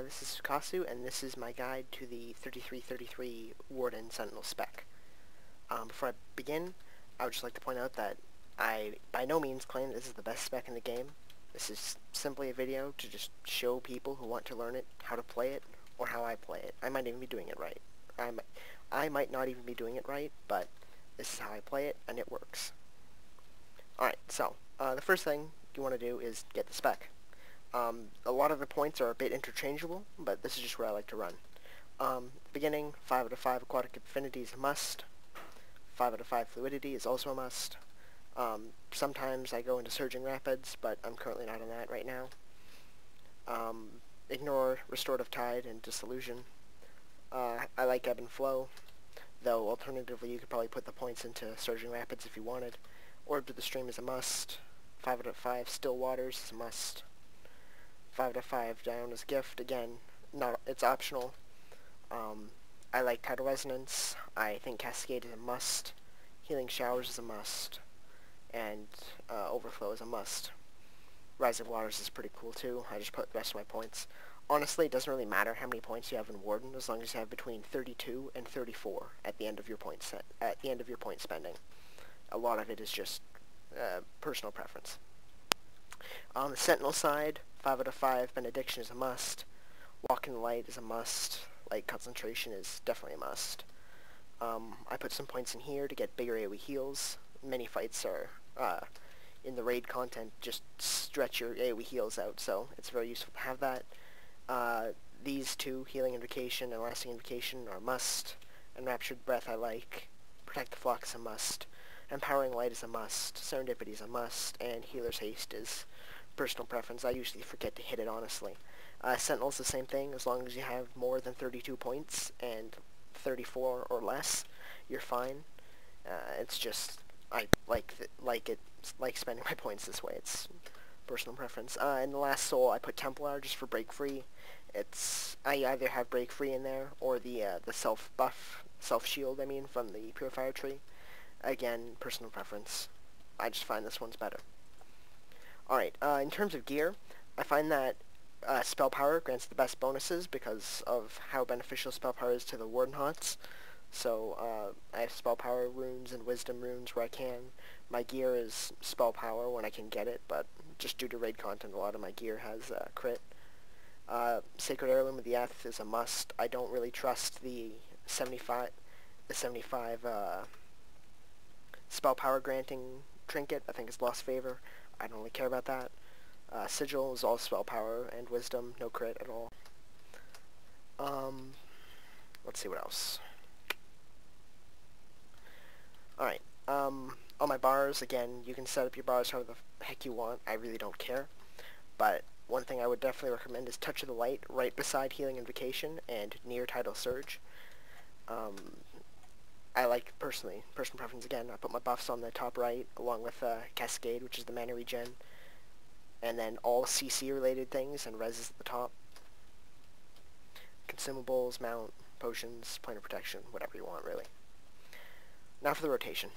this is Sukasu, and this is my guide to the 3333 Warden Sentinel Spec. Before I begin, I would just like to point out that I by no means claim this is the best spec in the game. This is simply a video to just show people who want to learn it how to play it, or how I play it. I might even be doing it right. I might not even be doing it right, but this is how I play it, and it works. Alright, so, the first thing you want to do is get the spec. A lot of the points are a bit interchangeable, but this is just where I like to run. Beginning, 5 out of 5 aquatic affinity is a must. 5 out of 5 fluidity is also a must. Sometimes I go into surging rapids, but I'm currently not on that right now. Ignore restorative tide and disillusion. I like ebb and flow, though alternatively you could probably put the points into surging rapids if you wanted. Orb to the stream is a must. 5 out of 5 still waters is a must. 5 out of 5 down is gift. Again, it's optional. I like tidal resonance. I think cascade is a must. Healing showers is a must. And overflow is a must. Rise of waters is pretty cool too. I just put the rest of my points. Honestly, it doesn't really matter how many points you have in Warden, as long as you have between 32 and 34 at the end of your point spending. A lot of it is just personal preference. On the Sentinel side, 5 out of 5 benediction is a must. Walk in the light is a must. Light concentration is definitely a must. I put some points in here to get bigger AoE heals. Many fights are in the raid content just stretch your AoE heals out, so it's very useful to have that. These two, healing invocation and lasting invocation, are a must. Enraptured breath I like. Protect the flock is a must. Empowering light is a must. Serendipity is a must, and healer's haste is personal preference. I usually forget to hit it, honestly. Sentinel's the same thing. As long as you have more than 32 points and 34 or less, you're fine. It's just I like spending my points this way. It's personal preference. In the last soul, I put Templar just for break free. I either have break free in there or the self buff, self shield. I mean, from the purifier tree. Again, personal preference. I just find this one's better. Alright, in terms of gear, I find that spell power grants the best bonuses because of how beneficial spell power is to the Warden Hots. So, I have spell power runes and wisdom runes where I can. My gear is spell power when I can get it, but just due to raid content, a lot of my gear has crit. Sacred Heirloom of the Eth is a must. I don't really trust the 75 spell power granting trinket. I think it's lost favor. I don't really care about that. Sigil is all spell power and wisdom, no crit at all. Let's see what else. Alright, on my bars, again, you can set up your bars however the heck you want. I really don't care. But one thing I would definitely recommend is Touch of the Light right beside Healing Invocation and near Tidal Surge. I like, personal preference again, I put my buffs on the top right, along with Cascade, which is the mana regen, and then all CC related things, and res is at the top. Consumables, mount, potions, point of protection, whatever you want, really. Now for the rotation.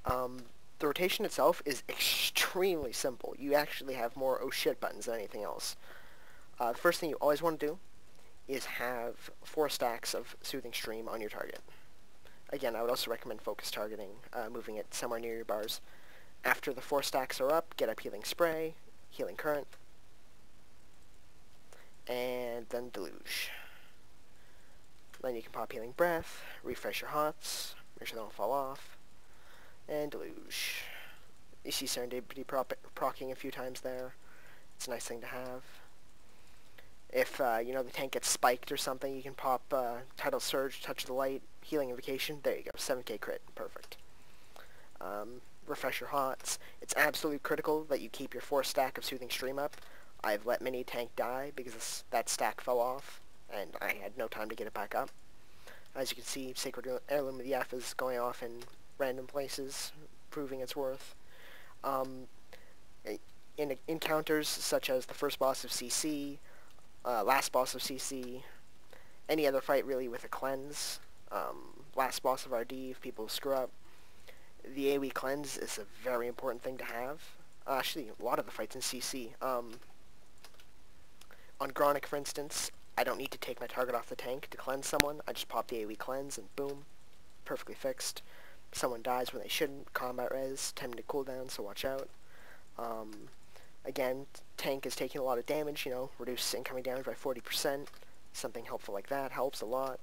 The rotation itself is extremely simple. You actually have more oh shit buttons than anything else. The first thing you always want to do is have 4 stacks of Soothing Stream on your target. Again, I would also recommend focus targeting, moving it somewhere near your bars. After the 4 stacks are up, get up Healing Spray, Healing Current, and then Deluge. Then you can pop Healing Breath, refresh your hots, make sure they don't fall off, and Deluge. You see Serendipity proccing a few times there. It's a nice thing to have. If, the tank gets spiked or something, you can pop Tidal Surge, Touch of the Light, Healing Invocation. There you go, 7k crit. Perfect. Refresh your hots. It's absolutely critical that you keep your 4 stack of Soothing Stream up. I've let many tank die because that stack fell off, and I had no time to get it back up. As you can see, Sacred Heirloom of the F is going off in random places, proving its worth. In encounters such as the first boss of CC, last boss of CC, any other fight really with a cleanse, last boss of RD if people screw up, the AoE cleanse is a very important thing to have. Actually, a lot of the fights in CC. On Gronic, for instance, I don't need to take my target off the tank to cleanse someone. I just pop the AoE cleanse and boom, perfectly fixed. Someone dies when they shouldn't. Combat res, 10-minute cooldown, so watch out. Again, tank is taking a lot of damage, you know, reduce incoming damage by 40%. Something helpful like that helps a lot.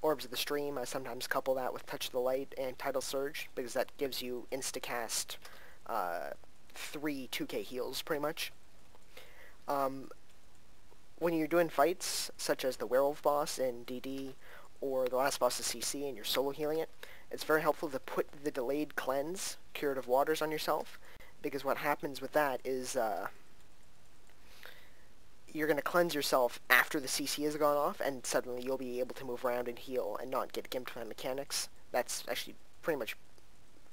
Orbs of the Stream, I sometimes couple that with Touch of the Light and Tidal Surge, because that gives you insta-cast 3 2k heals, pretty much. When you're doing fights, such as the Werewolf boss in DD, or the last boss of CC, and you're solo healing it, it's very helpful to put the delayed cleanse, Curative Waters, on yourself, because what happens with that is, you're going to cleanse yourself after the CC has gone off, and suddenly you'll be able to move around and heal and not get gimped by mechanics. That's actually pretty much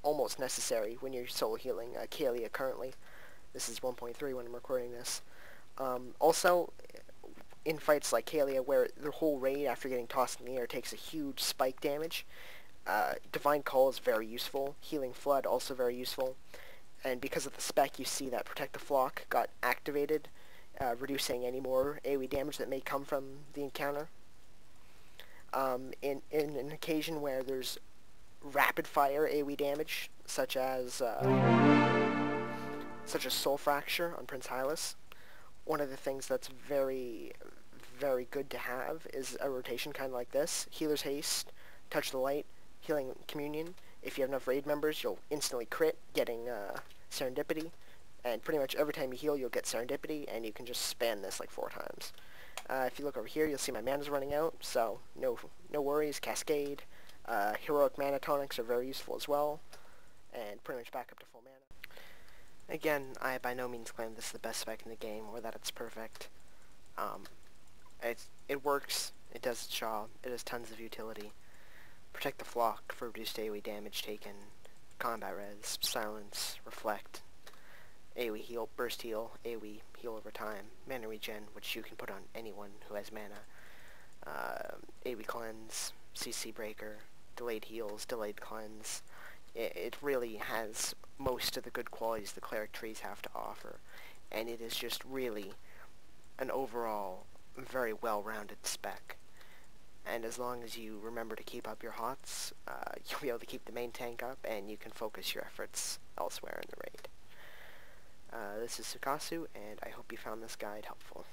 almost necessary when you're solo healing Kalia currently. This is 1.3 when I'm recording this. Also, in fights like Kalia, where the whole raid after getting tossed in the air takes a huge spike damage, Divine Call is very useful. Healing Flood also very useful. And because of the spec, you see that Protect the Flock got activated, reducing any more AoE damage that may come from the encounter. In an occasion where there's rapid fire AoE damage, such as Soul Fracture on Prince Hylas, one of the things that's very, very good to have is a rotation kind of like this. Healer's Haste, Touch the Light, Healing Communion. If you have enough raid members, you'll instantly crit, getting Serendipity. And pretty much every time you heal, you'll get Serendipity, and you can just span this like 4 times. If you look over here, you'll see my mana's running out, so no worries. Cascade, Heroic Mana Tonics are very useful as well, and pretty much back up to full mana. Again, I by no means claim this is the best spec in the game, or that it's perfect. It works, it does its job, it has tons of utility. Protect the Flock for reduced AoE damage taken, Combat Res, Silence, Reflect, AoE heal, burst heal, AoE heal over time, mana regen, which you can put on anyone who has mana, AoE cleanse, CC breaker, delayed heals, delayed cleanse. It really has most of the good qualities the cleric trees have to offer, and it is just really an overall very well-rounded spec. And as long as you remember to keep up your HOTS, you'll be able to keep the main tank up, and you can focus your efforts elsewhere in the raid. This is Sukasu, and I hope you found this guide helpful.